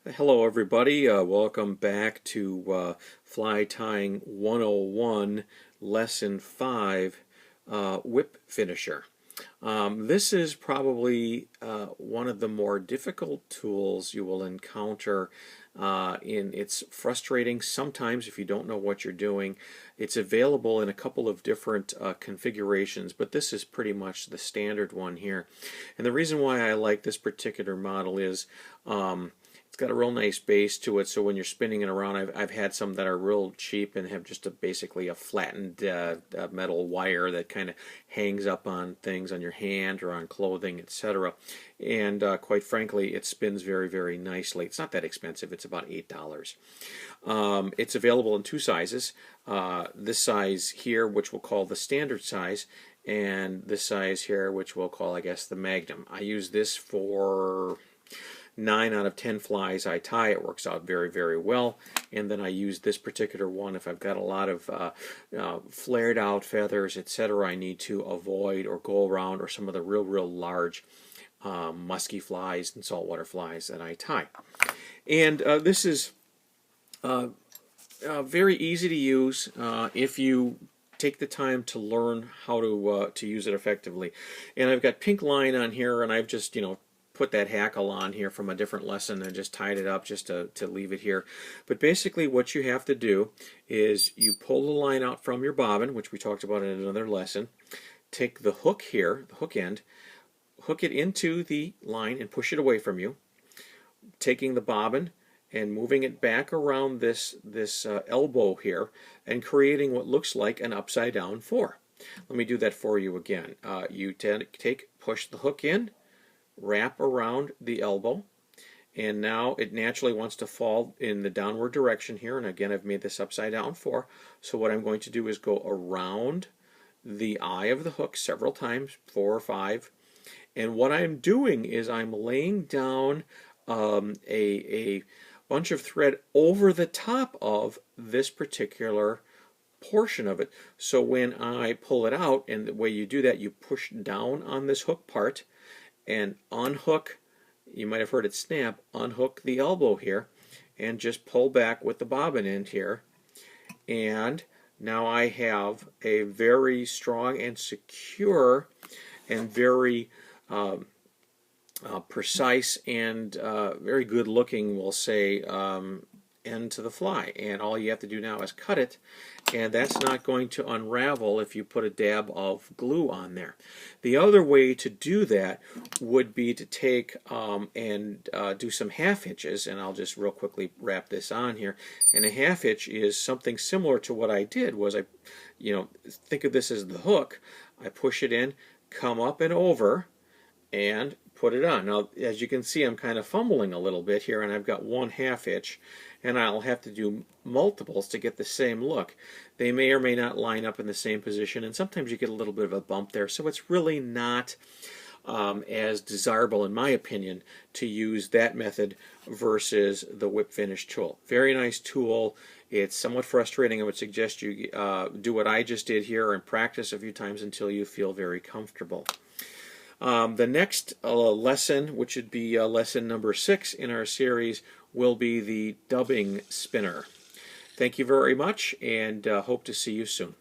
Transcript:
Hello, everybody. Welcome back to Fly Tying 101, Lesson 5, Whip Finisher. This is probably one of the more difficult tools you will encounter. It's frustrating sometimes if you don't know what you're doing. It's available in a couple of different configurations, but this is pretty much the standard one here. And the reason why I like this particular model is it's got a real nice base to it, so when you're spinning it around, I've had some that are real cheap and have just basically a flattened metal wire that kind of hangs up on things on your hand or on clothing, etc. And quite frankly, it spins very, very nicely. It's not that expensive. It's about $8. It's available in two sizes. This size here, which we'll call the standard size, and this size here, which we'll call, I guess, the Magnum. I use this for 9 out of 10 flies I tie. It works out very, very well. And then I use this particular one if I've got a lot of flared out feathers, etc. I need to avoid or go around, or some of the real, real large musky flies and saltwater flies that I tie. And this is very easy to use if you take the time to learn how to use it effectively. And I've got pink line on here, and I've just put that hackle on here from a different lesson and just tied it up just to leave it here. But basically what you have to do is you pull the line out from your bobbin, which we talked about in another lesson. Take the hook here, the hook end, hook it into the line and push it away from you, taking the bobbin and moving it back around this elbow here and creating what looks like an upside down 4. Let me do that for you again. You push the hook in, wrap around the elbow, and now it naturally wants to fall in the downward direction here, and again I've made this upside down 4. So what I'm going to do is go around the eye of the hook several times, 4 or 5, and what I'm doing is I'm laying down a bunch of thread over the top of this particular portion of it. So when I pull it out, and the way you do that, you push down on this hook part and unhook, you might have heard it snap, unhook the elbow here and just pull back with the bobbin end here, and now I have a very strong and secure and very precise and very good looking, we'll say, end to the fly. And all you have to do now is cut it, and that's not going to unravel if you put a dab of glue on there. The other way to do that would be to take and do some half hitches, and I'll just real quickly wrap this on here. And a half hitch is something similar to what I did. Was I, think of this as the hook. I push it in, come up and over, and put it on. Now, as you can see, I'm kind of fumbling a little bit here, and I've got one half hitch, and I'll have to do multiples to get the same look. They may or may not line up in the same position, and sometimes you get a little bit of a bump there, so it's really not as desirable, in my opinion, to use that method versus the whip finish tool. Very nice tool. It's somewhat frustrating. I would suggest you do what I just did here and practice a few times until you feel very comfortable. The next lesson, which would be lesson number 6 in our series, will be the dubbing spinner. Thank you very much, and hope to see you soon.